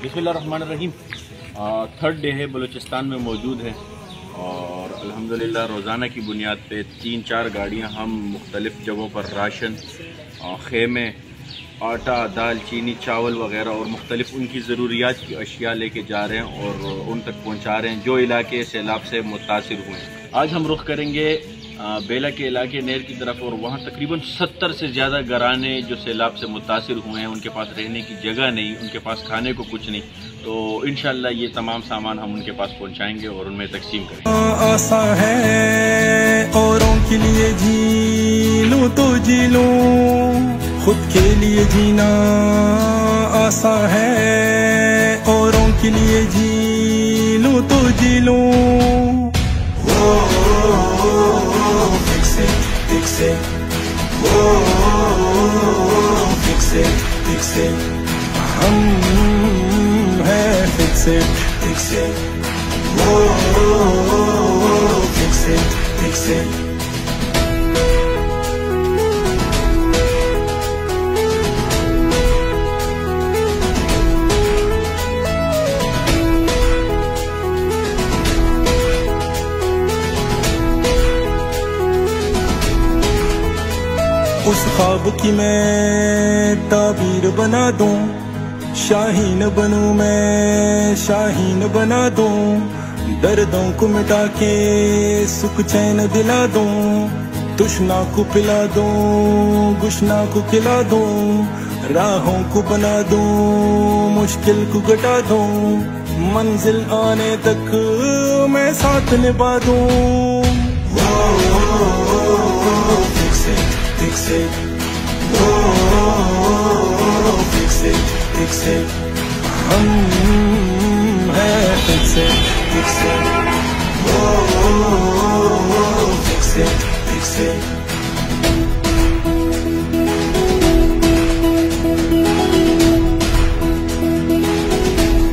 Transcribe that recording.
बिस्मिल्लाहिर्रहमानिर्रहीम। Third day है, बलूचिस्तान में मौजूद है और अल्हम्दुलिल्लाह रोज़ाना की बुनियाद पे 3-4 गाड़ियाँ हम मुख्तलिफ़ जगहों पर राशन, खेमे, आटा, दाल, चीनी, चावल वग़ैरह और मुख्तलिफ़ उनकी ज़रूरियात की अशिया लेके जा रहे हैं और उन तक पहुँचा रहे हैं जो इलाके सैलाब से मुतासिर हुए हैं। आज हम रुख करेंगे बेला के इलाके नेर की तरफ और वहाँ तकरीबन 70 से ज़्यादा घराने जो सैलाब से मुतासिर हुए हैं, उनके पास रहने की जगह नहीं, उनके पास खाने को कुछ नहीं। तो इंशाल्लाह ये तमाम सामान हम उनके पास पहुँचाएंगे और उनमें तकसीम करेंगे। आसा है औरों के लिए जी लूं तो जी लूं, खुद के लिए जीना आसा है, औरों के लिए जी लूं तो जी लूं। Fix it, oh, fix it, fix it, हम हैं fix it, fix it, oh, fix it, fix it। उस ख्वाब की मैं ताबीर बना दूं, शाहीन बनूं मैं, शाहीन बना दूं, दर्दों को मिटा के सुख चैन दिला दूं, तुष्ना को पिला दूं, गुशना को खिला दूं, राहों को बना दूं, मुश्किल को घटा दूं, मंजिल आने तक मैं साथ निभा दूं। Fix it, oh, fix it, fix it, हम हैं fix it, fix it, oh, fix it, fix it।